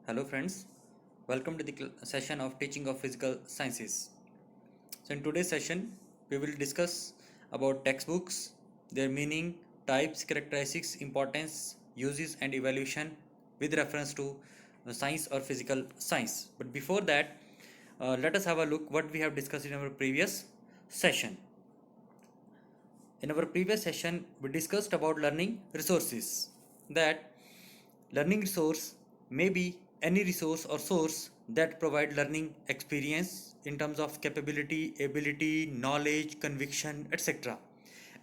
Hello friends, welcome to the session of teaching of physical sciences. So in today's session, we will discuss about textbooks, their meaning, types, characteristics, importance, uses and evaluation with reference to science or physical science. But before that, let us have a look what we have discussed in our previous session. In our previous session, we discussed about learning resources. That learning resource may be any resource or source that provide learning experience in terms of capability, ability, knowledge, conviction, etc.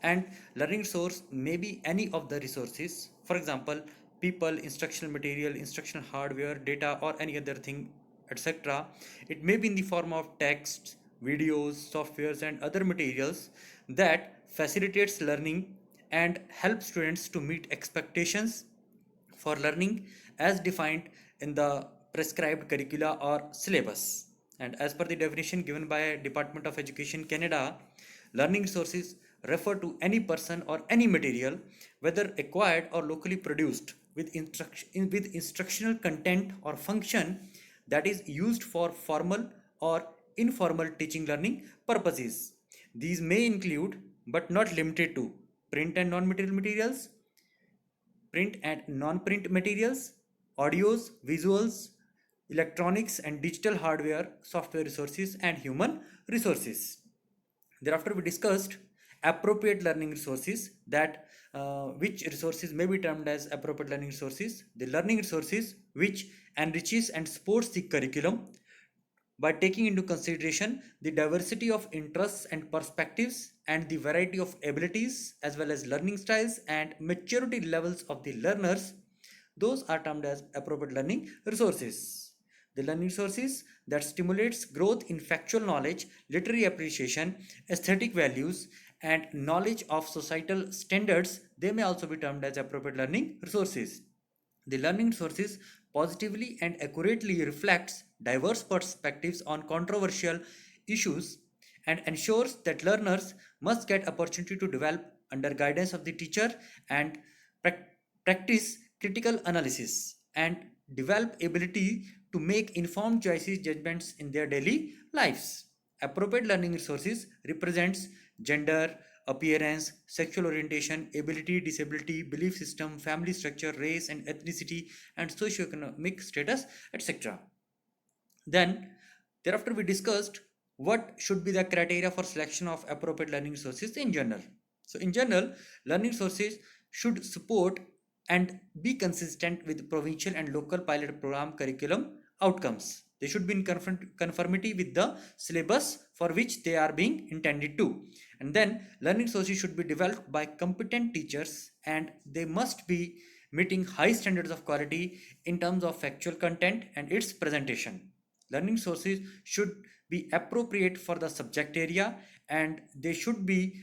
And learning resource may be any of the resources. For example, people, instructional material, instructional hardware, data, or any other thing, etc. It may be in the form of text, videos, softwares, and other materials that facilitates learning and help students to meet expectations for learning as defined in the prescribed curricula or syllabus. And as per the definition given by Department of Education Canada, learning resources refer to any person or any material, whether acquired or locally produced, with instructional content or function that is used for formal or informal teaching learning purposes. These may include, but not limited to, print and non-material materials, print and non-print materials, audios, visuals, electronics and digital hardware, software resources, and human resources. Thereafter, we discussed appropriate learning resources, that which resources may be termed as appropriate learning resources. The learning resources which enriches and supports the curriculum by taking into consideration the diversity of interests and perspectives and the variety of abilities as well as learning styles and maturity levels of the learners. Those are termed as appropriate learning resources. The learning resources that stimulates growth in factual knowledge, literary appreciation, aesthetic values, and knowledge of societal standards, they may also be termed as appropriate learning resources. The learning sources positively and accurately reflects diverse perspectives on controversial issues and ensures that learners must get opportunity to develop under guidance of the teacher and practice critical analysis and develop ability to make informed choices judgments in their daily lives. Appropriate learning resources represents gender, appearance, sexual orientation, ability, disability, belief system, family structure, race and ethnicity, and socioeconomic status, etc. Then, thereafter, we discussed what should be the criteria for selection of appropriate learning resources in general. So, in general, learning sources should support and be consistent with provincial and local pilot program curriculum outcomes. They should be in conformity with the syllabus for which they are being intended to. And then, learning sources should be developed by competent teachers and they must be meeting high standards of quality in terms of factual content and its presentation. Learning sources should be appropriate for the subject area and they should be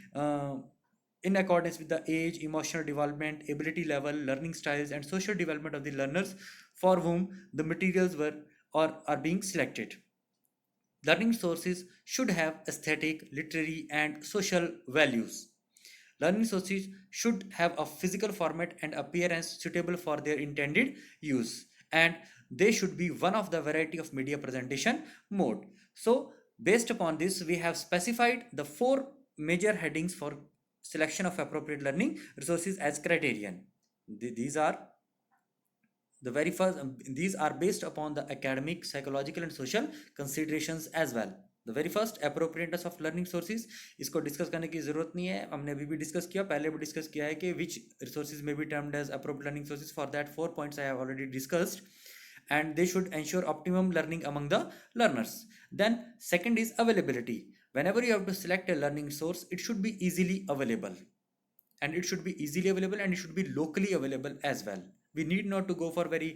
in accordance with the age, emotional development, ability level, learning styles, and social development of the learners for whom the materials were or are being selected. Learning sources should have aesthetic, literary, and social values. Learning sources should have a physical format and appearance suitable for their intended use, and they should be one of the variety of media presentation mode. So, based upon this, we have specified the four major headings for selection of appropriate learning resources as criterion. These are the very first, these are based upon the academic, psychological, and social considerations as well. The very first appropriateness of learning sources, इसको discuss करने की जरूरत नहीं है, हमने अभी भी discuss किया, पहले भी डिस्कस किया है कि विच रिसोर्सेज में B termed age appropriate learning sources. For that 4 points I have already discussed and they should ensure optimum learning among the learners. Then second is availability. Whenever you have to select a learning source, it should be easily available, and it should be easily available and it should be locally available as well. We need not to go for very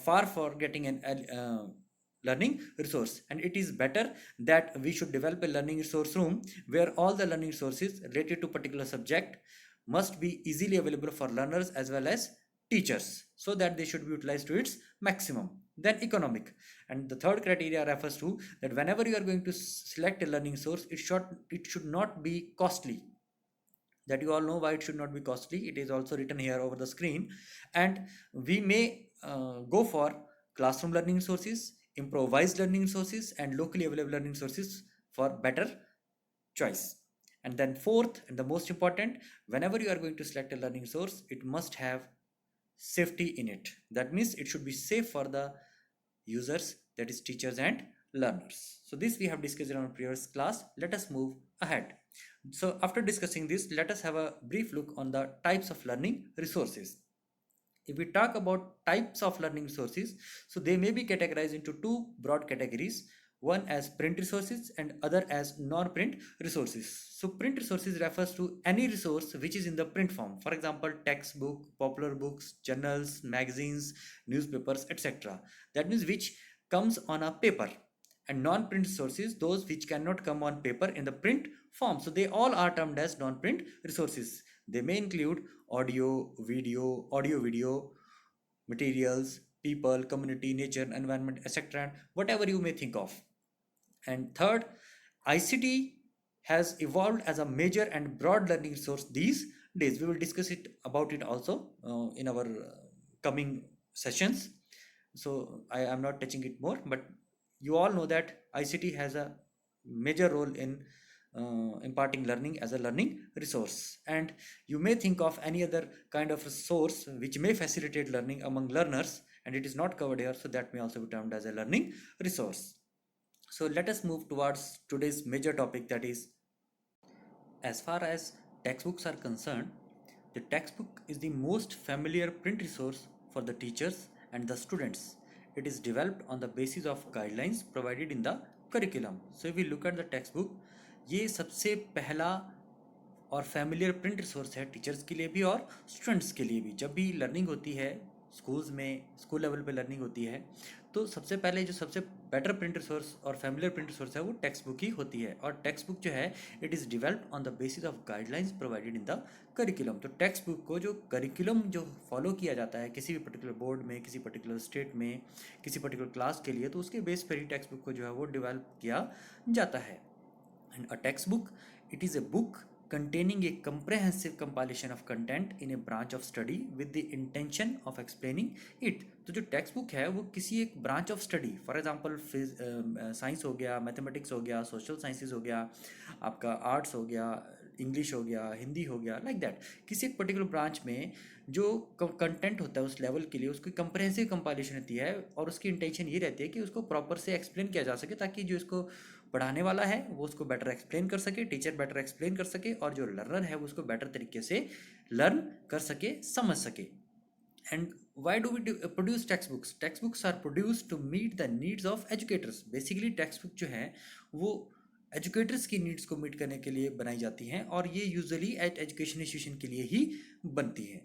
far for getting an learning resource, and it is better that we should develop a learning resource room where all the learning sources related to particular subject must be easily available for learners as well as teachers, so that they should be utilized to its maximum. Then economic, and the third criteria refers to that whenever you are going to select a learning source, it should not be costly. That you all know why it should not be costly, it is also written here over the screen. And we may go for classroom learning resources, improvised learning resources, and locally available learning resources for better choice. And then fourth and the most important, whenever you are going to select a learning source, it must have safety in it. That means it should be safe for the users, that is teachers and learners. So this we have discussed in our previous class. Let us move ahead. So after discussing this, let us have a brief look on the types of learning resources. If we talk about types of learning resources, so they may be categorized into two broad categories, one as print resources and other as non-print resources. So print resources refers to any resource which is in the print form. For example, textbook, popular books, journals, magazines, newspapers, etc. That means which comes on a paper. And non-print resources, those which cannot come on paper in the print form. So they all are termed as non-print resources. They may include audio video materials, people, community, nature, environment, etc., whatever you may think of. And third, ICT has evolved as a major and broad learning resource these days. We will discuss it about it also in our coming sessions. So I am not touching it more, but you all know that ICT has a major role in imparting learning as a learning resource. And you may think of any other kind of resource which may facilitate learning among learners, and it is not covered here, so that may also be termed as a learning resource. So let us move towards today's major topic, that is, as far as textbooks are concerned, the textbook is the most familiar print resource for the teachers and the students. It is developed on the basis of guidelines provided in the curriculum. So if we look at the textbook, ये सबसे पहला और familiar print resource है teachers के लिए भी और students के लिए भी. जब भी लर्निंग होती है स्कूल्स में, स्कूल लेवल पे लर्निंग होती है, तो सबसे पहले जो सबसे बेटर प्रिंट रिसोर्स और फैमिलियर प्रिंट रिसोर्स है वो टेक्स्ट बुक ही होती है. और टेक्स्ट बुक जो है it is developed on the basis of guidelines provided in the curriculum. तो टेक्स्ट बुक को जो करिकुलम जो फॉलो किया जाता है किसी भी पर्टिकुलर बोर्ड में, किसी पर्टिकुलर स्टेट में, किसी पर्टिकुलर क्लास के लिए, तो उसके बेस पर ही टेक्स्ट बुक को जो है वो डिवेल्प किया जाता है. And a textbook, it is a book containing a comprehensive compilation of content in a branch of study with the intention of explaining it. तो जो टेक्स्ट बुक है वो किसी एक branch of study, for example science हो गया, mathematics हो गया, सोशल साइंसेज हो गया, आपका आर्ट्स हो गया, इंग्लिश हो गया, हिंदी हो गया, लाइक दैट, किसी एक पर्टिकुलर ब्रांच में जो कंटेंट होता है उस लेवल के लिए उसकी कंप्रहेंसिव कंपाइलेशन होती है, और उसकी इंटेंशन ये रहती है कि उसको प्रॉपर से एक्सप्लेन किया जा सके, ताकि जो इसको पढ़ाने वाला है वो उसको बेटर एक्सप्लेन कर सके, टीचर बेटर एक्सप्लेन कर सके, और जो लर्नर है वो उसको बेटर तरीके से लर्न कर सके, समझ सके. And why do we produce textbooks? Textbooks are produced to meet the needs of educators. Basically textbook जो है वो एजुकेटर्स की नीड्स को मीट करने के लिए बनाई जाती हैं, और ये यूजुअली एट एजुकेशन इंस्टीट्यूशन के लिए ही बनती है.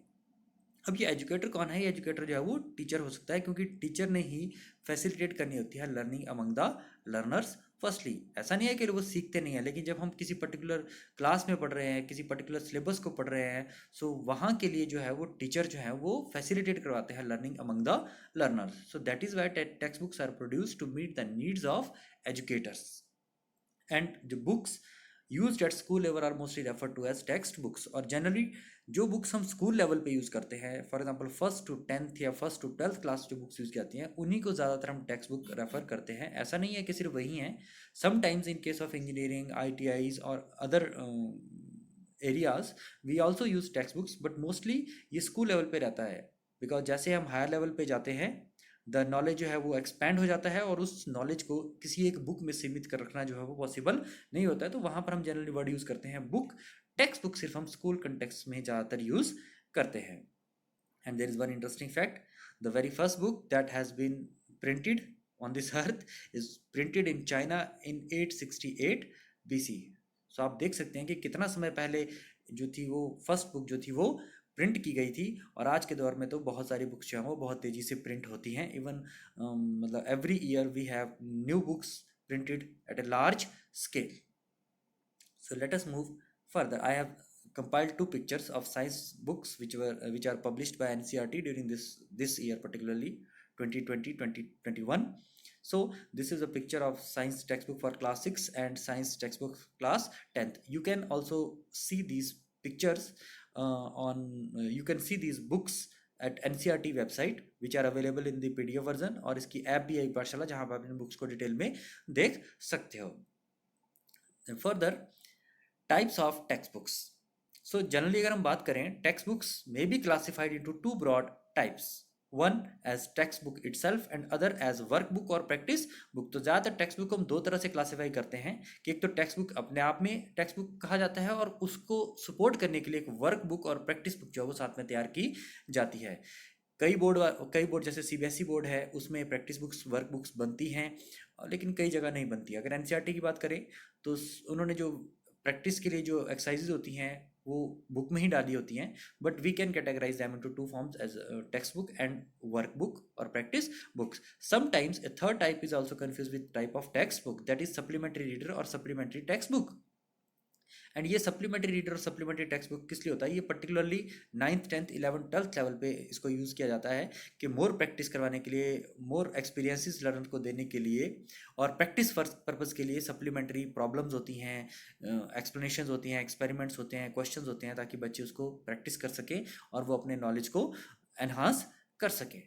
अब ये एजुकेटर कौन है? ये एजुकेटर जो है वो टीचर हो सकता है, क्योंकि टीचर ने ही फैसिलिटेट करनी होती है learning among the learners. Firstly ऐसा नहीं है कि वो सीखते नहीं है, लेकिन जब हम किसी पर्टिकुलर क्लास में पढ़ रहे हैं, किसी पर्टिकुलर सिलेबस को पढ़ रहे हैं, सो वहाँ के लिए जो है वो टीचर जो है वो फैसिलिटेट करवाते हैं learning among the learners. So that is why text books are produced to meet the needs of educators. And the books used at school level are mostly referred to as text books. और generally जो books हम school level पे use करते हैं, for example 1st to 10th या 1st to 12th class जो books use की जाती हैं उन्हीं को ज़्यादातर हम टेक्स्ट बुक रेफर करते हैं. ऐसा नहीं है कि सिर्फ वही हैं. Sometimes in case of engineering, ITIs और other areas we also use text books, but mostly ये स्कूल लेवल पे रहता है, बिकॉज जैसे हम हायर लेवल पे जाते हैं द नॉलेज जो है वो एक्सपैंड हो जाता है, और उस नॉलेज को किसी एक बुक में सीमित कर रखना जो है वो पॉसिबल नहीं होता है. तो वहाँ पर हम जनरली वर्ड यूज़ करते हैं बुक. टेक्स्ट बुक सिर्फ हम स्कूल कंटेक्स्ट में ज़्यादातर यूज़ करते हैं. And there is one interesting fact, the very first book that has been printed on this earth is printed in China in 868 BC. So आप देख सकते हैं कि कितना समय पहले जो थी वो फर्स्ट बुक जो थी वो प्रिंट की गई थी. और आज के दौर में तो बहुत सारी बुक्स जो हैं वो बहुत तेज़ी से प्रिंट होती हैं. इवन मतलब every year we have new books printed at a large scale. So let us move further. I have compiled two pictures of science books which are published by NCERT during this year, particularly 2020-2021. So this is a picture of science textbook for class 6 and science textbook class 10th. You can also see these pictures you can see these books at NCERT website which are available in the PDF version, और इसकी app भी है पाठशाला जहाँ पर आप इन books को detail में देख सकते हो. Further, types of textbooks. So generally अगर हम बात करें, textbooks may be classified into two broad types. One as text book itself and other as work book और प्रैक्टिस बुक. तो ज़्यादातर टेक्स्ट बुक को हम दो तरह से क्लासीफाई करते हैं कि एक तो टेक्स्ट बुक अपने आप में टेक्स्ट बुक कहा जाता है और उसको सपोर्ट करने के लिए एक वर्क बुक और प्रैक्टिस बुक जो है वो साथ में तैयार की जाती है. कई बोर्ड जैसे CBSE बोर्ड है उसमें प्रैक्टिस बुक्स वर्क बुक्स बनती हैं, लेकिन कई जगह नहीं बनती. अगर NCERT की बात करें तो उन्होंने जो प्रैक्टिस के लिए जो एक्सरसाइजेज होती हैं वो बुक में ही डाली होती हैं, but we can categorize them into two forms as text book and work book और practice books. Sometimes a third type is also confuse with type of text book, that is supplementary reader और supplementary text book. And ये supplementary reader और supplementary text book किस लिए होता है? ये particularly 9th 10th 11th 12th level पे इसको यूज़ किया जाता है कि मोर प्रैक्टिस करवाने के लिए, मोर एक्सपीरियंसेस लर्नर को देने के लिए और प्रैक्टिस पर्पज़ के लिए सप्लीमेंट्री प्रॉब्लम्स होती हैं, एक्सप्लेनेशंस होती हैं, एक्सपेरिमेंट्स होते हैं, क्वेश्चंस होते हैं, ताकि बच्चे उसको प्रैक्टिस कर सकें और वो अपने नॉलेज को एनहांस कर सकें.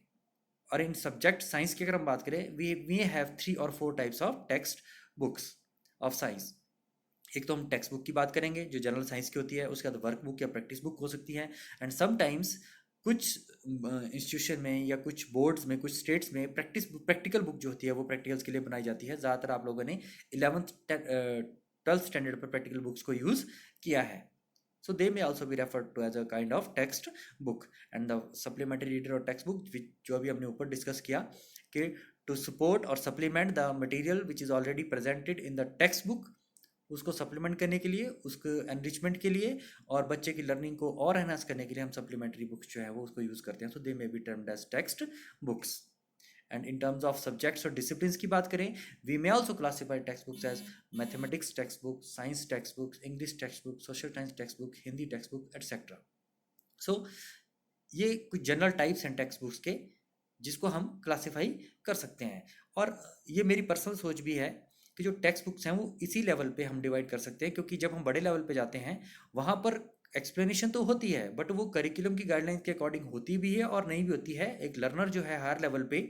और इन सब्जेक्ट साइंस की अगर हम बात करें, we have 3 or 4 types of text books of science. एक तो हम टेक्स्ट बुक की बात करेंगे जो जनरल साइंस की होती है, उसके बाद वर्क बुक या प्रैक्टिस बुक हो सकती है. एंड समटाइम्स कुछ इंस्टीट्यूशन में या कुछ बोर्ड्स में, कुछ स्टेट्स में प्रैक्टिकल बुक जो होती है वो प्रैक्टिकल्स के लिए बनाई जाती है. ज़्यादातर आप लोगों ने 11th 12th स्टैंडर्ड पर प्रैक्टिकल बुक्स को यूज़ किया है. So they may also be referred to as a kind of text book. And the supplementary reader or text book जो अभी हमने ऊपर डिस्कस किया कि to support or supplement the material which is already presented in the text book, उसको supplement करने के लिए, उसको एनरिचमेंट के लिए और बच्चे की लर्निंग को और एनहांस करने के लिए हम सप्लीमेंट्री बुक्स जो है वो उसको यूज़ करते हैं. So they may be termed as text books. And in terms of subjects और डिसिप्लिन की बात करें, we may also classify text books as mathematics text book, science text books, English text book, social science text book, Hindi text book etcetera. So ये कुछ general types हैं text books के जिसको हम क्लासीफाई कर सकते हैं. और ये मेरी पर्सनल सोच भी है कि जो टेक्स्ट बुक्स हैं वो इसी लेवल पे हम डिवाइड कर सकते हैं, क्योंकि जब हम बड़े लेवल पे जाते हैं वहाँ पर एक्सप्लेनेशन तो होती है बट वो करिकुलम की गाइडलाइंस के अकॉर्डिंग होती भी है और नहीं भी होती है. एक लर्नर जो है हायर लेवल पे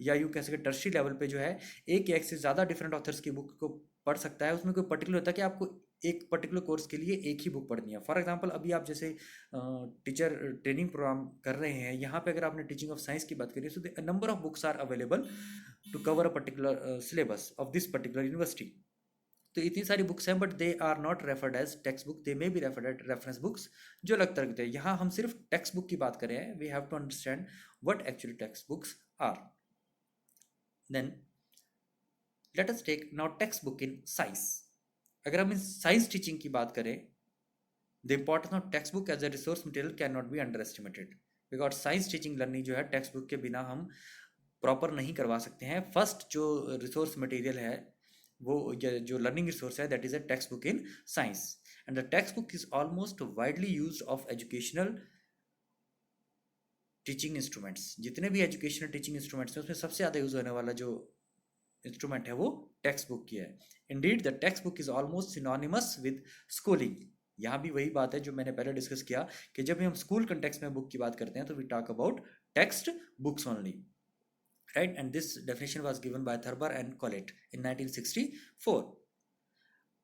या यूँ कह सके टर्शरी लेवल पे जो है एक या एक से ज़्यादा डिफरेंट ऑथर्स की बुक को पढ़ सकता है. उसमें कोई पर्टिकुलर होता है कि आपको एक पर्टिकुलर कोर्स के लिए एक ही बुक पढ़नी है. फॉर एग्जांपल अभी आप जैसे टीचर ट्रेनिंग प्रोग्राम कर रहे हैं, यहाँ पे अगर आपने टीचिंग ऑफ साइंस की बात करी so the number of books are available to cover a particular syllabus of this particular university. तो इतनी सारी बुक्स हैं but they are not referred as text book, they may be referred as reference books जो अलग तरह के हैं. यहाँ हम सिर्फ टेक्स्ट बुक की बात कर रहे हैं. We have to understand what actually text books are. Then let us take now text book in science. अगर हम इन साइंस टीचिंग की बात करें, the importance of text book as a resource material can not be underestimated, because science teaching learning जो है text book के बिना हम प्रॉपर नहीं करवा सकते हैं. फर्स्ट जो रिसोर्स मटेरियल है वो जो लर्निंग रिसोर्स है that is a text book in science. And the text book is almost widely used of educational teaching instruments. जितने भी एजुकेशनल टीचिंग इंस्ट्रूमेंट्स हैं उसमें सबसे ज़्यादा यूज होने वाला जो इंस्ट्रूमेंट है वो टेक्स्ट बुक की है. Indeed the text book is almost synonymous with schooling. यहाँ भी वही बात है जो मैंने पहले डिस्कस किया कि जब भी हम स्कूल कंटेक्स्ट में बुक की बात करते हैं तो we talk about text books only, right. And this definition was given by Thurber and Collette in 1964.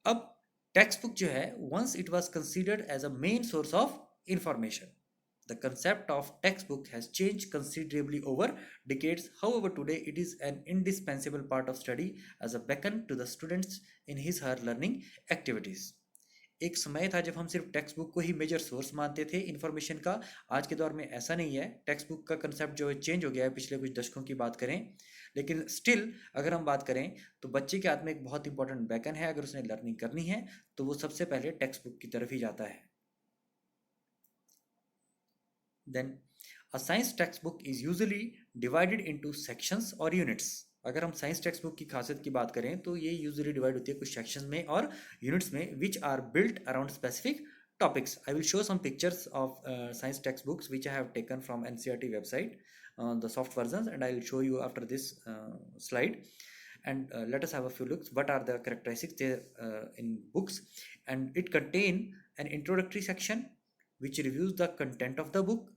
अब टेक्स्ट बुक जो है once it was considered as a main source of information. The concept of textbook has changed considerably over decades. However, today it is an indispensable part of study as a beacon to the students in his her learning activities. एक समय था जब हम सिर्फ text book को ही major source मानते थे information का. आज के दौर में ऐसा नहीं है. टेक्स्ट बुक का कंसेप्ट जो है चेंज हो गया है पिछले कुछ दशकों की बात करें, लेकिन स्टिल अगर हम बात करें तो बच्चे के हाथ में एक बहुत इंपॉर्टेंट बैकन है. अगर उसने लर्निंग करनी है तो वो सबसे पहले टेक्स्ट बुक की तरफ ही जाता है. Then a science textbook is usually divided into sections or units. अगर हम साइंस टेक्स्ट बुक की खासियत की बात करें तो ये यूजुअली डिवाइड होती है कुछ सेक्शंस में और यूनिट्स में which are built around specific topics. I will show some pictures of science textbooks which I have taken from NCERT website, the soft versions, and I will show you after this slide. And let us have a few looks. What are the characteristics there in books? And it contain an introductory section which reviews the content of the book.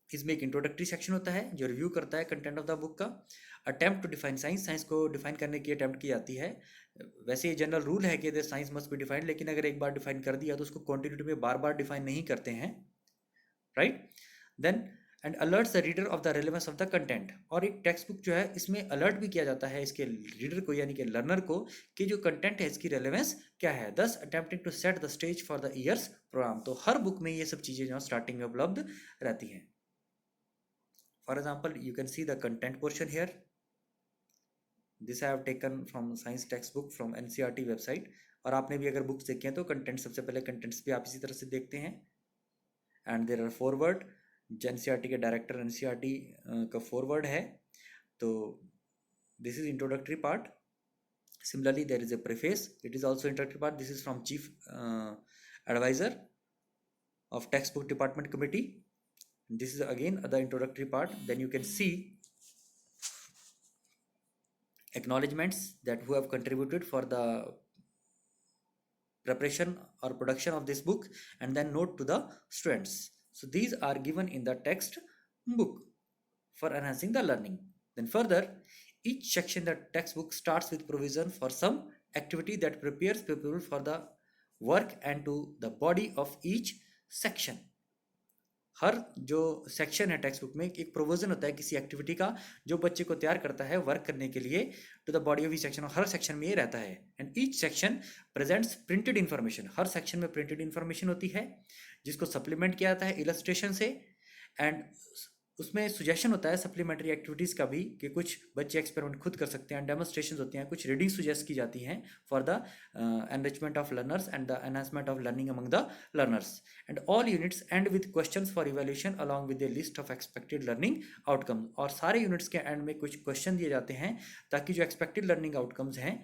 इसमें एक introductory section होता है जो review करता है content of the book का। Attempt to define science, science को define करने की अटेम्प्ट की जाती है। वैसे ये जनरल रूल है कि साइंस मस्ट बी डिफाइंड, लेकिन अगर एक बार डिफाइन कर दिया तो उसको कॉन्टिन्यूटी में बार बार डिफाइन नहीं करते हैं, right. Then and alerts the reader of the relevance of the content, और एक टेक्स्ट बुक जो है इसमें अलर्ट भी किया जाता है इसके रीडर को यानी कि लर्नर को कि जो कंटेंट है इसकी रेलेवेंस क्या है, thus attempting to set the stage for the year's programme. तो हर बुक में ये सब चीज़ें जो स्टार्टिंग में उपलब्ध रहती हैं। For example, you can see the content portion here. This I have taken from science textbook from NCERT website. और आपने भी अगर बुक्स देखे हैं तो कंटेंट, सबसे पहले कंटेंट्स भी आप इसी तरह से देखते हैं। And there are foreword, NCERT के डायरेक्टर NCERT का फॉरवर्ड है, तो this is introductory part. Similarly, there is a preface. It is also introductory part. This is from Chief Advisor of Textbook Department Committee. This is again the introductory part. Then you can see acknowledgements that who have contributed for the preparation or production of this book, and then note to the students. So these are given in the text book for enhancing the learning. Then further, each section in the textbook starts with provision for some activity that prepares people for the work and to the body of each section. हर जो section है text book में एक provision होता है किसी activity का जो बच्चे को तैयार करता है वर्क करने के लिए to the body of each section, और हर सेक्शन में ये रहता है। And each section presents printed information, हर सेक्शन में प्रिंटेड इन्फॉर्मेशन होती है जिसको सप्लीमेंट किया जाता है इलस्ट्रेशन से। एंड उसमें सुजेशन होता है सप्लीमेंट्री एक्टिविटीज़ का भी कि कुछ बच्चे एक्सपेरिमेंट खुद कर सकते हैं, डेमोन्स्ट्रेशन होती हैं, कुछ रीडिंग सुजेस्ट की जाती हैं for the enrichment of learners and the enhancement of learning among the learners. And all units and with questions for evaluation along with A list of expected learning outcomes, और सारे units के and में कुछ question दिए जाते हैं ताकि जो एक्सपेक्टेड लर्निंग आउटकम्स हैं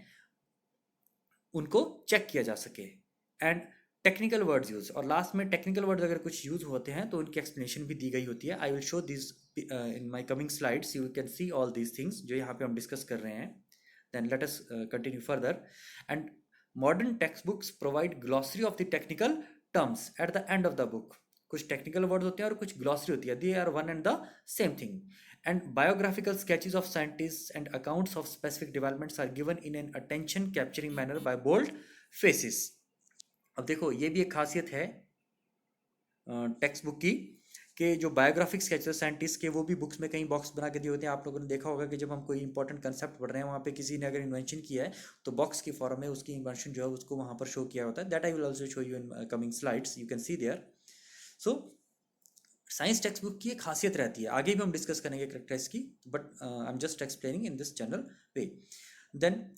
उनको चेक किया जा सके। एंड टेक्निकल वर्ड्स यूज, और लास्ट में टेक्निकल वर्ड्स अगर कुछ यूज होते हैं तो उनकी एक्सप्लेनेशन भी दी गई होती है। I will show this in my coming slides, you can see all these things जो यहाँ पे हम डिस्कस कर रहे हैं। Then let us continue further. And modern text books provide glossary of the technical terms at the end of the book. कुछ technical words होते हैं और कुछ ग्लॉसरी होती है, they are one and the same thing. And biographical sketches of scientists and accounts of specific developments are given in an attention capturing manner by bold faces. अब देखो ये भी एक खासियत है टेक्स्ट बुक की कि जो बायोग्राफिक स्केचेस साइंटिस्ट के वो भी बुक्स में कहीं बॉक्स बना के दिए होते हैं। आप लोगों ने देखा होगा कि जब हम कोई इंपॉर्टेंट कंसेप्ट पढ़ रहे हैं वहाँ पे किसी ने अगर इन्वेंशन किया है तो बॉक्स की फॉर्म में उसकी इन्वेंशन जो है उसको वहाँ पर शो किया होता है। That I will also show you in coming slides, you can see there. So science text book की एक खासियत रहती है, आगे भी हम डिस्कस करेंगे करेक्टराइज की, but I am just explaining in this general way. Then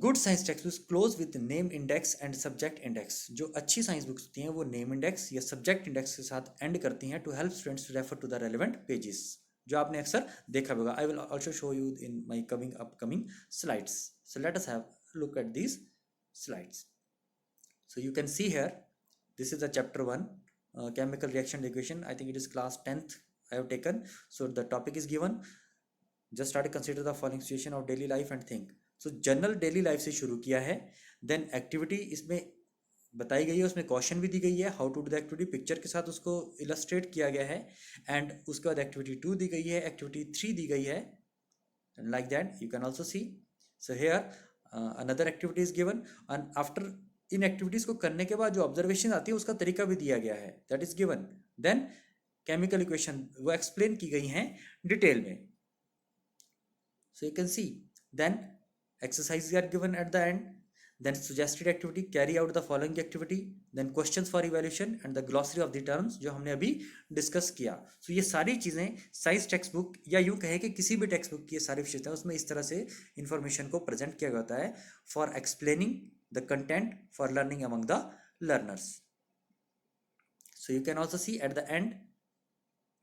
good science text books close with name index and subject index. जो अच्छी साइंस बुक्स होती हैं वो नेम इंडेक्स या सब्जेक्ट इंडेक्स के साथ एंड करती हैं to help students refer to the relevant pages, जो आपने अक्सर देखा होगा। I will also show you in my upcoming slides. So let us have look at these slides. So you can see here this is the chapter 1 chemical reaction equation. I think it is class 10th I have taken. So the topic is given, just start to consider the following situation of daily life and think. So general daily life से शुरू किया है। Then activity इसमें बताई गई है, उसमें question भी दी गई है, how to do the activity picture के साथ उसको इलस्ट्रेट किया गया है। एंड उसके बाद एक्टिविटी 2 दी गई है, एक्टिविटी 3 दी गई है, like that you can also C. So here another activity is given and after in activities को करने के बाद जो ऑब्जर्वेशन आती है उसका तरीका भी दिया गया है, that is given. Then chemical equation वो एक्सप्लेन की गई हैं डिटेल में, so you can see. Then exercises are given at the end, then suggested activity, carry out the following activity, then questions for evaluation and the glossary of the terms जो हमने अभी discuss किया। सो ये सारी चीज़ें science text book या यूँ कहें कि किसी भी टेक्स्ट बुक की ये सारी विशेषताएं उसमें इस तरह से इंफॉर्मेशन को प्रेजेंट किया जाता है for explaining the content for learning among the learners. So you can also C eight the and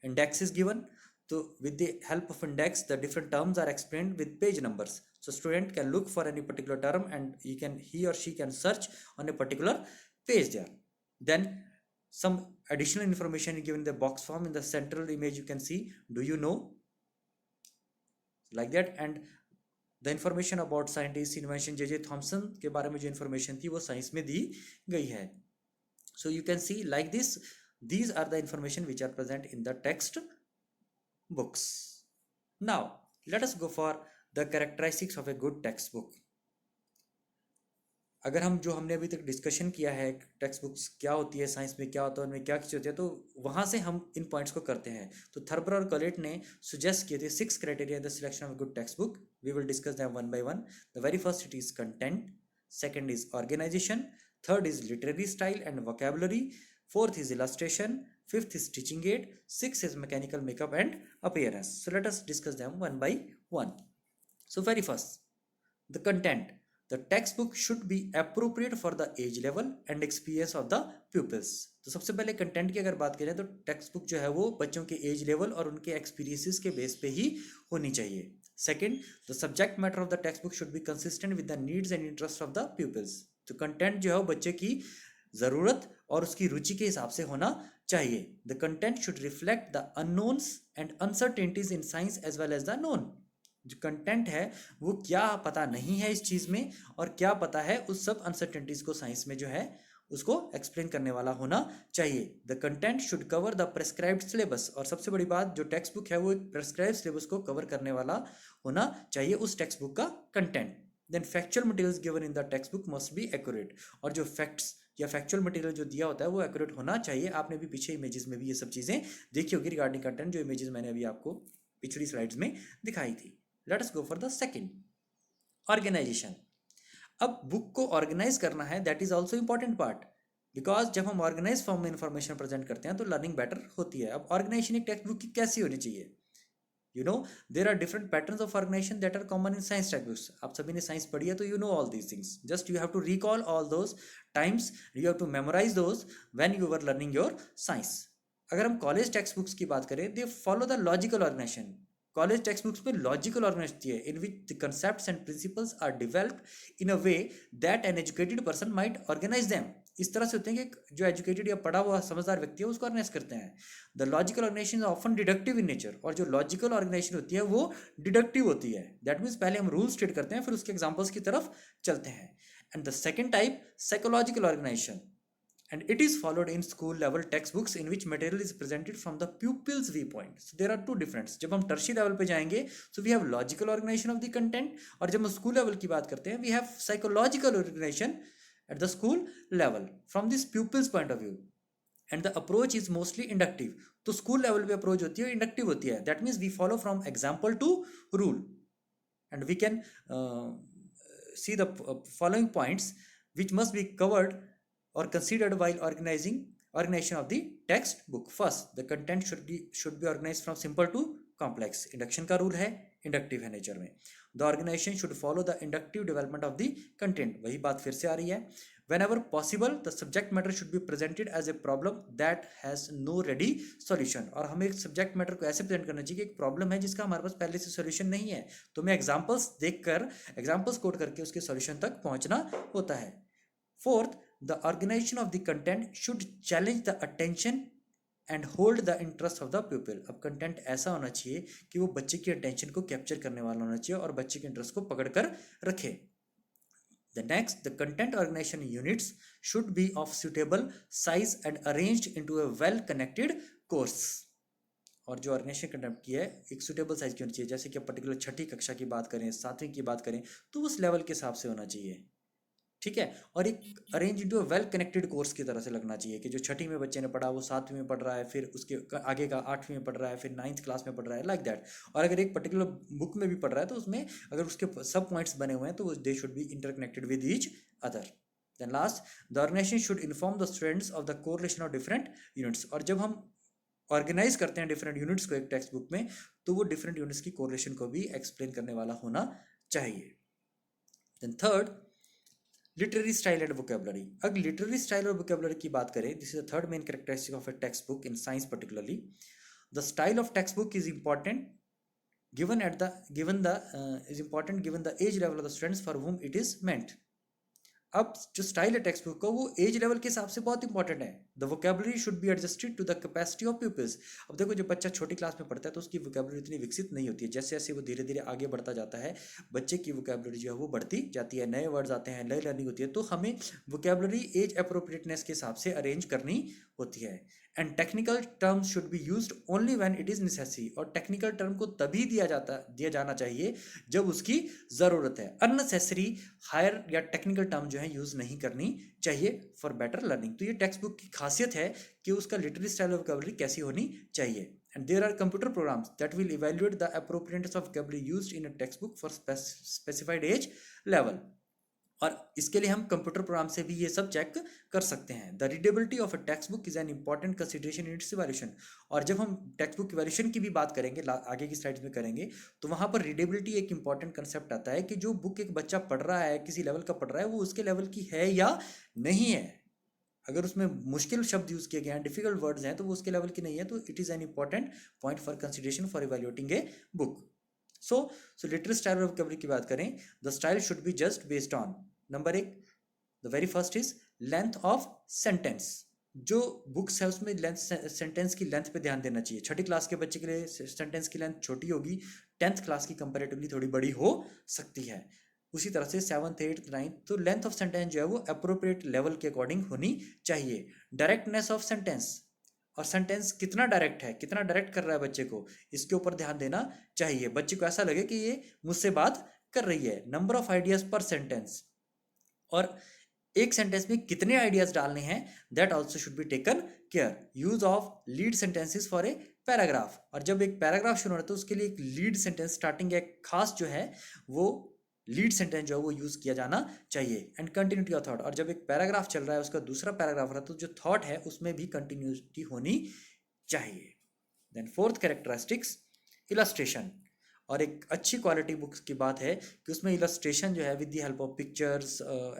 index is given. So with the help of index the different terms are explained with page numbers, so student can look for any particular term and he or she can search on a particular page there. Then some additional information is given in the box form. In the central image you can see do you know, like that, and the information about scientist invention J.J. Thomson के बारे में जो information थी वो science में दी गई है। So you can see like this These are the information which are present in the text books. Now let us go for the characteristics of a good textbook. अगर हम जो हमने अभी तक डिस्कशन किया है टेक्स्ट बुक्स क्या होती है, साइंस में क्या होता है, उनमें क्या चीज़ होती है, तो वहाँ से हम इन पॉइंट्स को करते हैं. तो थर्बर और कलेट ने सुजेस्ट किए थे 6 criteria in the selection of good text book. We will discuss them one by one. The very first it is content, second is organisation, third is literary style and vocabulary, fourth is illustration, fifth is teaching aid, sixth is mechanical makeup and appearance. So let us discuss them one by one. So very first, the content. The textbook should be appropriate for the age level and experience of the pupils. तो सबसे पहले content की अगर बात करें तो text book जो है वो बच्चों के एज लेवल और उनके एक्सपीरियंसेस के बेस पे ही होनी चाहिए. Second, the subject matter of the text book should be consistent with the needs and interest of the pupils. तो कंटेंट जो है वो बच्चे की ज़रूरत और उसकी रुचि के हिसाब से होना चाहिए. The content should reflect the unknowns and uncertainties in science as well as the known. जो कंटेंट है वो क्या पता नहीं है इस चीज़ में और क्या पता है उस सब अनसर्टेनिटीज को साइंस में जो है उसको एक्सप्लेन करने वाला होना चाहिए. The content should cover the prescribed syllabus. और सबसे बड़ी बात, जो टेक्स्ट बुक है वो एक प्रेस्क्राइब्ड सिलेबस को कवर करने वाला होना चाहिए उस टेक्स्ट बुक का content. Then factual materials given in the text book must be accurate. और जो फैक्ट्स या फैक्चुअल मटेरियल जो दिया होता है वो एक्यूरेट होना चाहिए. आपने भी पीछे इमेजेस में भी ये सब चीज़ें देखी होगी रिगार्डिंग कंटेंट, जो इमेजेस मैंने अभी आपको पिछली स्लाइड्स में दिखाई थी. Let us go for the second, organisation. अब बुक को ऑर्गेनाइज करना है, that is also important part, because जब हम ऑर्गेनाइज फॉर्म में इंफॉर्मेशन प्रेजेंट करते हैं तो लर्निंग बेटर होती है. अब ऑर्गेनाइजेशन एक टेक्स्ट बुक की कैसी होनी चाहिए? You know, there are different patterns of organization that are common in science textbooks. आप सभी ने साइंस पढ़ी है तो you know all these things. Just you have to recall all those times. You have to memorize those when you were learning your science. अगर हम college text books की बात करें, they follow the logical organization. College text books में logical organization होती है, in which the concepts and principles are developed in a way that an educated person might organize them. इस तरह से होते हैं कि जो एजुकेटेड या पढ़ा हुआ समझदार व्यक्ति है उसको ऑर्गेनाइज करते हैं. The logical organisation is often deductive in nature. और जो लॉजिकल ऑर्गेनाइजेशन होती है वो डिडक्टिव होती है. दैट मीन्स पहले हम रूल स्टेट करते हैं फिर उसके एग्जाम्पल्स की तरफ चलते हैं. And the second type, psychological organisation, and it is followed in school level textbooks in which material is presented from the pupil's viewpoint. So there are two difference. जब हम टर्शियरी लेवल पे जाएंगे so we have logical organization of the content, और जब हम school level की बात करते हैं we have psychological organization at the school level from this pupil's point of view, and the approach is mostly inductive. तो स्कूल लेवल पे approach होती है इंडक्टिव होती है. That means we follow from example to rule, and we can see the following points which must be covered or considered while organization of the textbook. First, the content should be organized from simple to complex. Induction का rule है, inductive है nature में. The organization should follow the inductive development of the content. वही बात फिर से आ रही है. Whenever possible, the subject matter should be presented as a problem that has no ready solution. और हमें एक सब्जेक्ट मैटर को ऐसे प्रेजेंट करना चाहिए कि एक प्रॉब्लम है जिसका हमारे पास पहले से सॉल्यूशन नहीं है, तो हमें एग्जांपल्स देखकर, एग्जांपल्स कोट करके उसके सॉल्यूशन तक पहुंचना होता है. Fourth, the organization of the content should challenge the attention and hold the interest of the pupil. अब कंटेंट ऐसा होना चाहिए कि वो बच्चे की अटेंशन को कैप्चर करने वाला होना चाहिए और बच्चे के इंटरेस्ट को पकड़ कर रखे. The next, the content organization units should be of suitable size and arranged into a well connected course. और जो ऑर्गेनाइजेशन कंडक्ट की है एक सुटेबल साइज की होनी चाहिए. जैसे कि पर्टिकुलर छठी कक्षा की बात करें, 7वीं की बात करें, तो उस लेवल के हिसाब से होना चाहिए. ठीक है. और एक arrange into a well connected course की तरह से लगना चाहिए कि जो छठी में बच्चे ने पढ़ा वो 7वीं में पढ़ रहा है, फिर उसके आगे का 8वीं में पढ़ रहा है, फिर 9th क्लास में पढ़ रहा है, लाइक दैट. और अगर एक पर्टिकुलर बुक में भी पढ़ रहा है तो उसमें अगर उसके सब पॉइंट्स बने हुए हैं तो they should be interconnected with each other. Then last, the organisation should inform the students of the correlation of different units. और जब हम ऑर्गेनाइज करते हैं डिफरेंट यूनिट्स को एक टेक्स्ट बुक में तो वो डिफरेंट यूनिट्स की कोरिलेशन को भी एक्सप्लेन करने वाला होना चाहिए. Then third, literary style and vocabulary. अगर लिटरेरी स्टाइल और वोकेबलरी की बात करें, this is the third main characteristic of a text book in science particularly. The style of text book is important given the age level of the students for whom it is meant. अब जो style है text book का वो as level के हिसाब से बहुत important है. The vocabulary should be adjusted to the capacity of peoples. अब देखो जो बच्चा छोटी क्लास में पढ़ता है तो उसकी वोकेबलरी इतनी विकसित नहीं होती है. जैसे जैसे वो धीरे धीरे आगे बढ़ता जाता है बच्चे की वोकेबलरी जो है वो बढ़ती जाती है, नए वर्ड्स आते हैं, नई लर्निंग होती है, तो हमें वोकेबलरी एज अप्रोप्रिएटनेस के हिसाब से अरेंज करनी होती है. And technical terms should be used only when it is necessary, और टेक्निकल टर्म को तभी दिया जाना चाहिए जब उसकी ज़रूरत है। अननेसेसरी हायर या टेक्निकल टर्म जो है यूज़ नहीं करनी चाहिए फॉर बेटर लर्निंग। तो ये टेक्स्ट बुक की खासियत है कि उसका लिटरेरी स्टाइल ऑफ वोकैबुलरी कैसी होनी चाहिए। And there are computer programs that will evaluate the appropriateness of vocabulary used in a textbook for specified age level. और इसके लिए हम कंप्यूटर प्रोग्राम से भी ये सब चेक कर सकते हैं। The readability of a text book is an important consideration in its evaluation. और जब हम टेक्स्ट बुक इवैल्यूएशन की भी बात करेंगे, आगे की स्लाइड्स में करेंगे, तो वहाँ पर रीडेबिलिटी एक इंपॉर्टेंट कंसेप्ट आता है कि जो बुक एक बच्चा पढ़ रहा है, किसी लेवल का पढ़ रहा है, वो उसके लेवल की है या नहीं है। अगर उसमें मुश्किल शब्द यूज किए गए हैं, डिफिकल्ट वर्ड्स हैं, तो वो उसके लेवल की नहीं है, तो it is an important point for consideration for evaluating a book. So literary style of vocabulary की बात करें, the style should be just based on, number एक, the very first is length of sentence. जो books है उसमें length, sentence की length पे ध्यान देना चाहिए। छठी क्लास के बच्चे के लिए सेंटेंस की लेंथ छोटी होगी, 10th क्लास की कंपैरेटिवली थोड़ी बड़ी हो सकती है। उसी तरह से 7th 8th 9th, तो लेंथ ऑफ सेंटेंस जो है वो अप्रोप्रिएट लेवल के अकॉर्डिंग होनी चाहिए। डायरेक्टनेस ऑफ सेंटेंस, और सेंटेंस कितना डायरेक्ट है, कितना डायरेक्ट कर रहा है बच्चे को, इसके ऊपर ध्यान देना चाहिए। बच्चे को ऐसा लगे कि ये मुझसे बात कर रही है। नंबर ऑफ आइडियाज पर सेंटेंस, और एक सेंटेंस में कितने आइडियाज डालने हैं, that also should be taken care. Use of lead sentences for a paragraph, और जब एक पैराग्राफ शुरू होता है तो उसके लिए एक लीड सेंटेंस स्टार्टिंग एक खास जो है वो लीड सेंटेंस जो है वो यूज किया जाना चाहिए। एंड कंटिन्यूटी ऑफ थॉट, और जब एक पैराग्राफ चल रहा है उसका दूसरा पैराग्राफ रहा है तो जो थॉट है उसमें भी कंटिन्यूटी होनी चाहिए। Then fourth characteristics, illustration. और एक अच्छी क्वालिटी बुक्स की बात है कि उसमें इलस्ट्रेशन जो है with the help of pictures,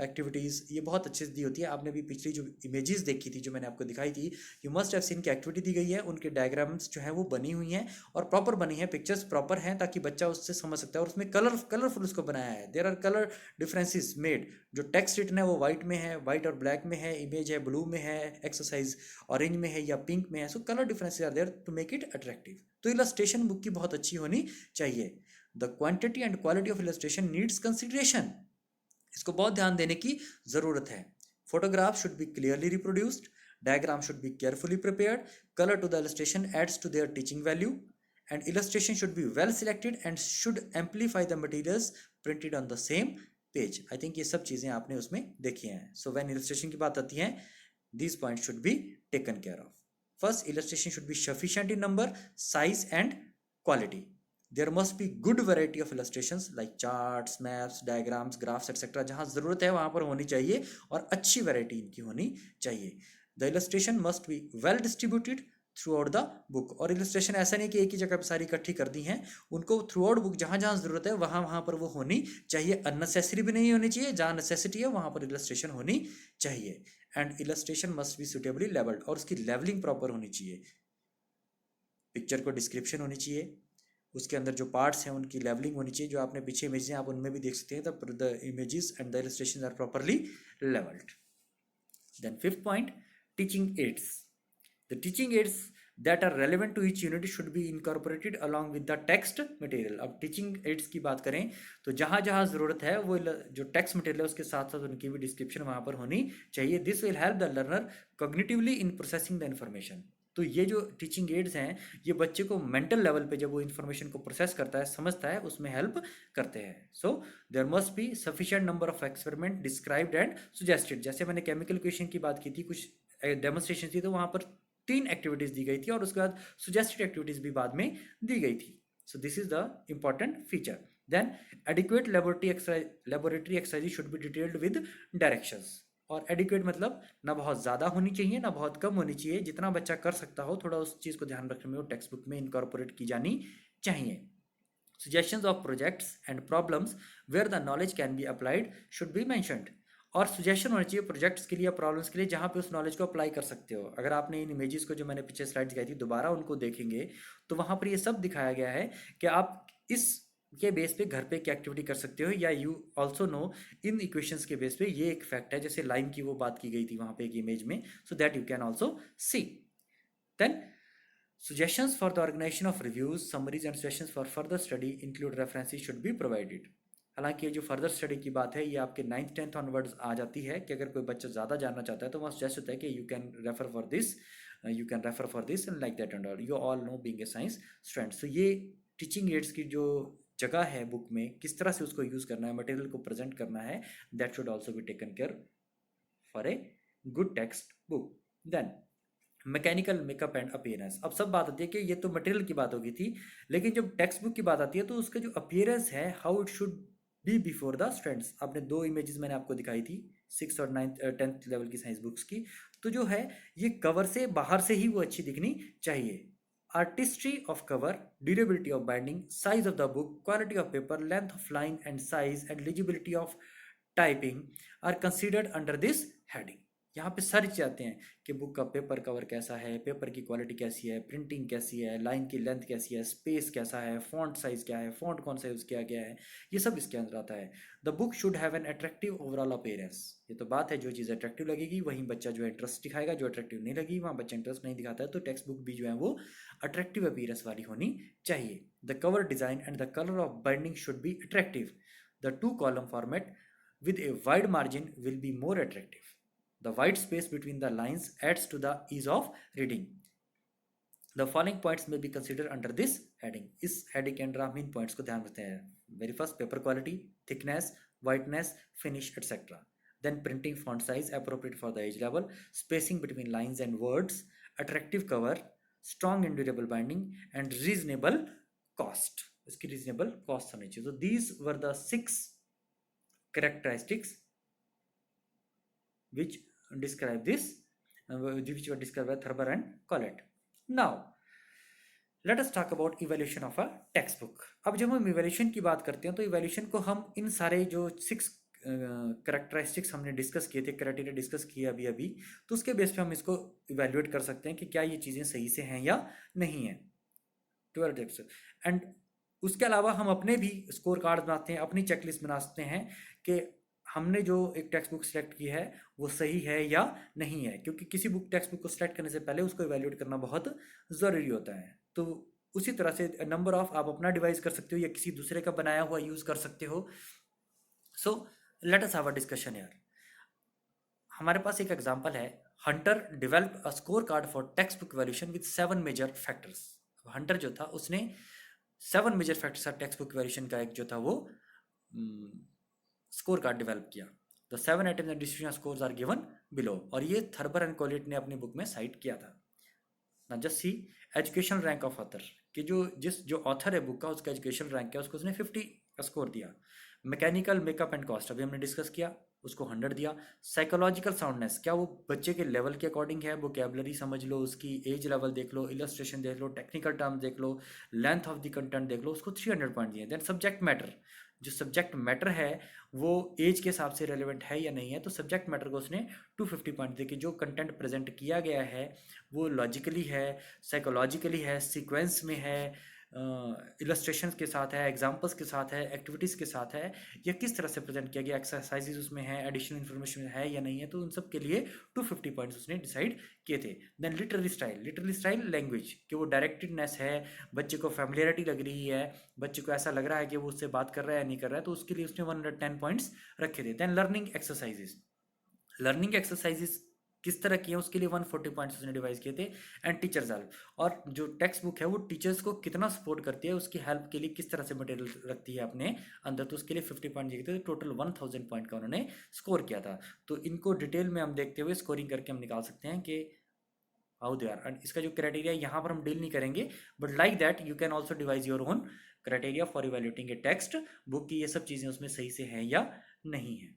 activities, ये बहुत अच्छे से दी होती है। आपने भी पिछली जो इमेजेस देखी थी जो मैंने आपको दिखाई थी, यू मस्ट हैव सीन की एक्टिविटी दी गई है, उनके डायग्राम्स जो है वो बनी हुई हैं और प्रॉपर बनी है, पिक्चर्स प्रॉपर हैं ताकि बच्चा उससे समझ सकता है। और उसमें कलरफुल उसको बनाया है। There are colour differences made. जो टेक्स्ट रिटन है वो वाइट में है, वाइट और ब्लैक में है, इमेज है ब्लू में है, एक्सरसाइज ऑरेंज में है या पिंक में है। So colour differences are there to make it attractive. तो इलस्ट्रेशन बुक की बहुत अच्छी होनी चाहिए। The quantity and quality of illustration needs consideration, इसको बहुत ध्यान देने की जरूरत है। Photograph should be clearly reproduced, diagram should be carefully prepared, colour to the illustration adds to their teaching value, and illustration should be well selected and should amplify the materials printed on the same page. I think ये सब चीजें आपने उसमें देखी हैं। So when illustration की बात आती है, these points should be taken care of. First, illustration should be sufficient in number, size and quality. There must be good variety of illustrations like charts, maps, diagrams, graphs, etc. जहाँ जरूरत है वहाँ पर होनी चाहिए और अच्छी वैरायटी इनकी होनी चाहिए। The illustration must be well distributed through out the book, और इलस्ट्रेशन ऐसा नहीं कि एक ही जगह पर सारी इकट्ठी कर दी हैं, उनको थ्रू आउट बुक जहाँ जहाँ जरूरत है वहाँ वहाँ पर वो होनी चाहिए। अननेसेसरी भी नहीं होनी चाहिए, जहाँ नेसेसिटी है वहाँ पर इलस्ट्रेशन होनी चाहिए। And illustration must be suitably labelled, और उसकी लेवलिंग प्रॉपर होनी चाहिए। पिक्चर को डिस्क्रिप्शन होनी चाहिए, उसके अंदर जो पार्ट्स हैं उनकी लेवलिंग होनी चाहिए। जो आपने पीछे इमेजेस हैं आप उनमें भी देख सकते हैं, the images and the illustrations are properly labelled. Then fifth point, teaching aids. The teaching aids that are relevant to each unit should be incorporated along with the text material. अब teaching aids की बात करें तो जहाँ जहाँ ज़रूरत है वो जो text material है उसके साथ साथ उनकी भी description वहाँ पर होनी चाहिए। This will help the learner cognitively in processing the information. तो ये जो टीचिंग एड्स हैं ये बच्चे को मेंटल लेवल पे जब वो इन्फॉर्मेशन को प्रोसेस करता है, समझता है, उसमें हेल्प करते हैं। So there must be sufficient number of experiment described and suggested. जैसे मैंने केमिकल इक्वेशन की बात की थी, कुछ डेमोन्स्ट्रेशन थी, तो वहाँ पर 3 एक्टिविटीज दी गई थी और उसके बाद सुजेस्टेड एक्टिविटीज भी बाद में दी गई थी। So this is the important feature. Then adequate laboratory exercise should be detailed with directions. और एडिक्वेट मतलब ना बहुत ज़्यादा होनी चाहिए ना बहुत कम होनी चाहिए, जितना बच्चा कर सकता हो थोड़ा उस चीज़ को ध्यान रखने में वो टेक्स्ट बुक में इनकॉर्पोरेट की जानी चाहिए। Suggestions of projects and problems where the knowledge can be applied should be mentioned. और सजेशन होना चाहिए प्रोजेक्ट्स के लिए, प्रॉब्लम्स के लिए, जहाँ पे उस नॉलेज को अप्लाई कर सकते हो। अगर आपने इन इमेजेस को जो मैंने पीछे स्लाइड्स दिखाई थी दोबारा उनको देखेंगे तो वहाँ पर ये सब दिखाया गया है कि आप इस के बेस पे घर पे क्या एक्टिविटी कर सकते हो, या you also no in equations के बेस पे ये एक फैक्ट है, जैसे लाइन की वो बात की गई थी वहाँ पे एक इमेज में, so that you can also see. Then suggestions for the organization of reviews, summaries and suggestions for further study include references should be provided. हालांकि ये जो फर्दर स्टडी की बात है ये आपके 9th 10th ऑनवर्ड्स आ जाती है कि अगर कोई बच्चा ज़्यादा जानना चाहता है तो वहाँ सजेस्ट होता है कि you can refer for this you can refer for this and like that and all. You all know being a science student. So ये टीचिंग एड्स की जो जगह है बुक में, किस तरह से उसको यूज़ करना है, मटेरियल को प्रेजेंट करना है, that should also be taken care for a good text book. Then mechanical makeup and appearance. अब सब बात आती है कि ये तो मटेरियल की बात होगी थी, लेकिन जब टेक्स्ट बुक की बात आती है तो उसका जो अपीयरेंस है, how it should be before the students. आपने दो इमेजेस मैंने आपको दिखाई थी 6th और 9th 10th लेवल की साइंस बुक्स की. तो जो है ये कवर से बाहर से ही वो अच्छी दिखनी चाहिए. Artistry of cover, durability of binding, size of the book, quality of paper, length of line and size and legibility of typing are considered under this heading. यहाँ पे सर्च आते हैं कि बुक का पेपर कवर कैसा है, paper की quality कैसी है, प्रिंटिंग कैसी है, लाइन की लेंथ कैसी है, स्पेस कैसा है, फॉन्ट साइज क्या है, फॉन्ट कौन सा यूज़ किया गया है, ये सब इसके अंदर आता है. The book should have an attractive overall appearance. ये तो बात है, जो चीज़ अट्रैक्टिव लगेगी वहीं बच्चा जो है इंटरेस्ट दिखाएगा, जो अट्रैक्टिव नहीं लगी वहाँ बच्चा इंटरेस्ट नहीं दिखाता है. तो टेक्स्ट बुक भी जो है वो अट्रैक्टिव अपीयरेंस वाली होनी चाहिए. The cover design and the colour of binding should be attractive. The 2 column format with a wide margin will be more attractive. The white space between the lines adds to the ease of reading. The following points may be considered under this heading. इस heading के अंदर हम इन points को ध्यान रखते हैं. Very first, paper quality, thickness, whiteness, finish, etc. Then printing font size appropriate for the age level, spacing between lines and words, attractive cover, strong and durable binding, and reasonable cost. इसकी reasonable cost होनी चाहिए. So these were the 6 characteristics which describe this, which were described by Thurber and Collett. Now let us talk about evaluation of a textbook. अब जब हम evaluation की बात करते हैं तो evaluation को हम इन सारे जो 6 characteristics हमने डिस्कस किए थे, क्राइटेरिया डिस्कस किए अभी अभी, तो उसके बेस पे हम इसको इवेल्युएट कर सकते हैं कि क्या ये चीज़ें सही से हैं या नहीं है. एंड उसके अलावा हम अपने भी स्कोर कार्ड बनाते हैं, अपनी चेकलिस्ट बना सकते हैं कि हमने जो एक टेक्स्ट बुक सेलेक्ट की है वो सही है या नहीं है, क्योंकि किसी बुक टेक्स्ट बुक को सेलेक्ट करने से पहले उसको इवैल्यूएट करना बहुत ज़रूरी होता है. तो उसी तरह से नंबर ऑफ आप अपना डिवाइस कर सकते हो या किसी दूसरे का बनाया हुआ यूज़ कर सकते हो. So let us have a discussion यार. हमारे पास एक एग्जांपल है, Hunter develop a score card for text book valuation with 7 major factors. Hunter जो था उसने 7 major factors of text book valuation का एक जो था वो स्कोर कार्ड डेवलप किया. The 7 items and distribution scores are given below. और ये थर्बर एंड कोलेट ने अपनी बुक में साइट किया था. ना just see educational rank of author, कि जो ऑथर है बुक का उसका एजुकेशनल रैंक है, उसको उसने 50 का स्कोर दिया. मैकेनिकल मेकअप एंड कॉस्ट अभी हमने डिस्कस किया, उसको 100 दिया. साइकोलॉजिकल साउंडनेस, क्या वो बच्चे के लेवल के अकॉर्डिंग है, वोकैबुलरी समझ लो, उसकी एज लेवल देख लो, इलस्ट्रेशन देख लो, टेक्निकल टर्म्स देख लो, लेंथ ऑफ द कंटेंट देख लो, उसको 300 पॉइंट दिए. देन सब्जेक्ट मैटर, जो सब्जेक्ट मैटर है वो एज के हिसाब से रेलिवेंट है या नहीं है, तो सब्जेक्ट मैटर को उसने 250 पॉइंट दिए कि जो कंटेंट प्रेजेंट किया गया है वो लॉजिकली है, साइकोलॉजिकली है, सीक्वेंस में है, इलस्ट्रेशंस के साथ है, एग्जांपल्स के साथ है, एक्टिविटीज़ के साथ है, या किस तरह से प्रेजेंट किया गया, एक्सरसाइजेज उसमें है, एडिशनल इन्फॉर्मेशन है या नहीं है. तो उन सब के लिए 250 पॉइंट्स उसने डिसाइड किए थे. देन लिटरेरी स्टाइल लैंग्वेज, कि वो डायरेक्टेडनेस है, बच्चे को फैमिलियरिटी लग रही है, बच्चे को ऐसा लग रहा है कि वो उससे बात कर रहा है या नहीं कर रहा है, तो उसके लिए उसने 110 पॉइंट्स रखे थे. देन लर्निंग एक्सरसाइजेज किस तरह किए उसके लिए 140 पॉइंट्स उसने डिवाइस किए थे. एंड टीचर्स हेल्प, और जो टेक्स्ट बुक है वो टीचर्स को कितना सपोर्ट करती है, उसकी हेल्प के लिए किस तरह से मटेरियल रखती है अपने अंदर, तो उसके लिए 50 पॉइंट दिए थे. टोटल 1000 पॉइंट का उन्होंने स्कोर किया था. तो इनको डिटेल में हम देखते हुए स्कोरिंग करके हम निकाल सकते हैं कि हाउ दे आर. एंड इसका जो क्राइटेरिया यहाँ पर हम डील नहीं करेंगे, but like that you can also devise your own criteria for evaluating a text book की ये सब चीज़ें उसमें सही से हैं या नहीं है.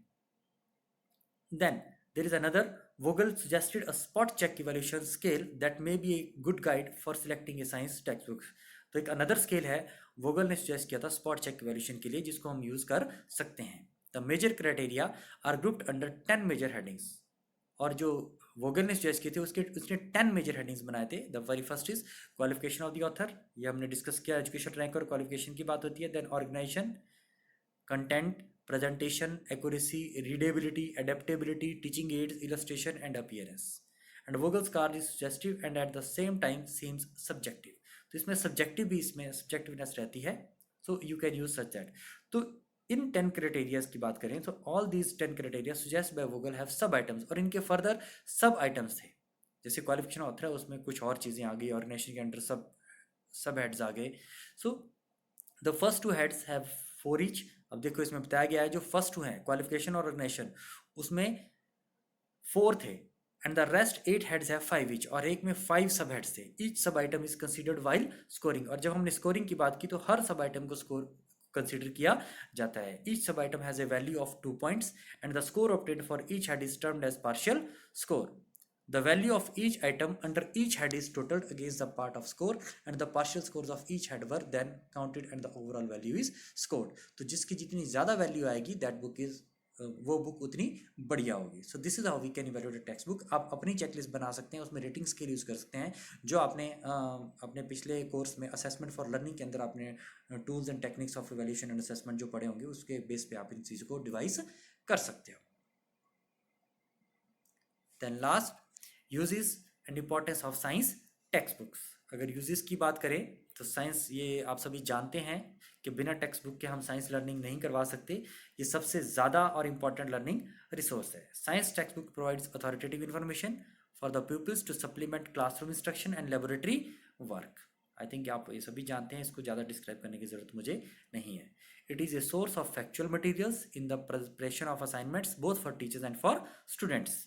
Then there is another, Vogel suggested a spot check evaluation scale that may be a good guide for selecting a science textbook. तो एक अनदर स्केल है, वोगल ने सजेस्ट किया था स्पॉट चेक इवैल्यूएशन के लिए, जिसको हम यूज कर सकते हैं. The major criteria are grouped under 10 major headings. और जो वोगल ने सजेस्ट किए थे उसने 10 मेजर हेडिंग्स बनाए थे. The very first is qualification of the author, ये हमने डिस्कस किया, एजुकेशन रैंक और क्वालिफिकेशन की बात होती है. Then organization, content, presentation, accuracy, readability, adaptability, teaching aids, illustration, and appearance. And Vogel's card is suggestive and at the same time seems subjective. तो इसमें subjective भी इसमें subjectiveness रहती है. So you can use such that. तो इन 10 criterias की बात करें तो all these 10 criteria suggest by Vogel have sub items, और इनके further sub items थे. जैसे क्वालिफिकेशन ऑथर है उसमें कुछ और चीज़ें आ गई, ऑर्गेनाइजेशन के अंडर सब हेड्स आ गए। So the first two heads have 4 each. अब देखो इसमें बताया गया है जो फर्स्ट टू हैं क्वालिफिकेशन और ऑर्गेनाइजेशन उसमें 4 थे, and the rest 8 heads have 5 each, और एक में 5 सब हेड्स थे। Each sub item is considered while scoring, और जब हमने स्कोरिंग की बात की तो हर सब आइटम को स्कोर कंसीडर किया जाता है। Each sub item has a value of 2 points and the score obtained for each head is termed as partial score. The value of each item under each head is totaled against the part of score, and the partial scores of each head were then counted and the overall value is scored. तो जिसकी जितनी ज़्यादा value आएगी that book is वो book उतनी बढ़िया होगी। So this is how we can evaluate a text book. आप अपनी चेकलिस्ट बना सकते हैं, उसमें रेटिंग स्केल यूज़ कर सकते हैं जो आपने अपने पिछले कोर्स में असेसमेंट फॉर लर्निंग के अंदर आपने tools and techniques of evaluation and assessment जो पढ़े होंगे उसके बेस पे आप इन चीज़ों को डिवाइस कर सकते हो। Then last, uses and importance of science text books. अगर यूजेस की बात करें तो साइंस, ये आप सभी जानते हैं कि बिना टेक्स्ट बुक के हम साइंस लर्निंग नहीं करवा सकते। ये सबसे ज़्यादा और इम्पॉर्टेंट लर्निंग रिसोर्स है। Science text book provides authoritative information for the peoples to supplement classroom instruction and laboratory work. I think आप ये सभी जानते हैं, इसको ज़्यादा डिस्क्राइब करने की ज़रूरत मुझे नहीं है। It is a source of factual materials in the preparation of assignments both for teachers and for students.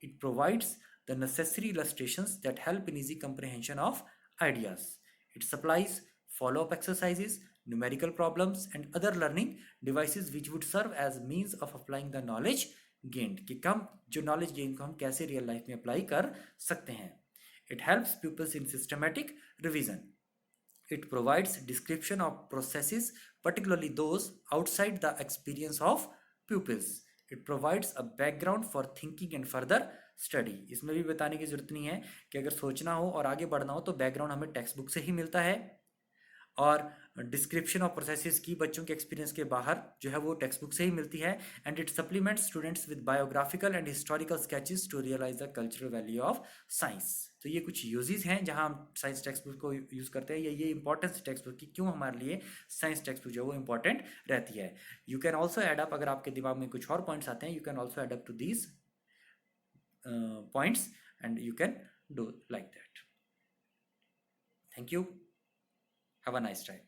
It provides the necessary illustrations that help in easy comprehension of ideas. It supplies follow-up exercises, numerical problems, and other learning devices which would serve as means of applying the knowledge gained. कि हम जो knowledge gain को हम कैसे real life में apply कर सकते हैं. It helps pupils in systematic revision. It provides description of processes, particularly those outside the experience of pupils. It provides a background for thinking and further study. इसमें भी बताने की जरूरत नहीं है कि अगर सोचना हो और आगे बढ़ना हो तो बैकग्राउंड हमें टेक्स्ट बुक से ही मिलता है, और डिस्क्रिप्शन ऑफ प्रोसेसेस की बच्चों के एक्सपीरियंस के बाहर जो है वो टेक्स्ट बुक से ही मिलती है। And it supplement students with biographical and historical sketches to realize the cultural value of science. तो ये कुछ यूजेस हैं जहां हम साइंस टेक्स्ट बुक को यूज़ करते हैं, या ये इंपॉर्टेंस टेक्स्ट बुक की क्यों हमारे लिए साइंस टेक्स्ट बुक जो है वो इंपॉर्टेंट रहती है। You can also add up, अगर आपके दिमाग में कुछ और पॉइंट्स आते हैं, you can also add up to these points and you can do like that. Thank you, have a nice time.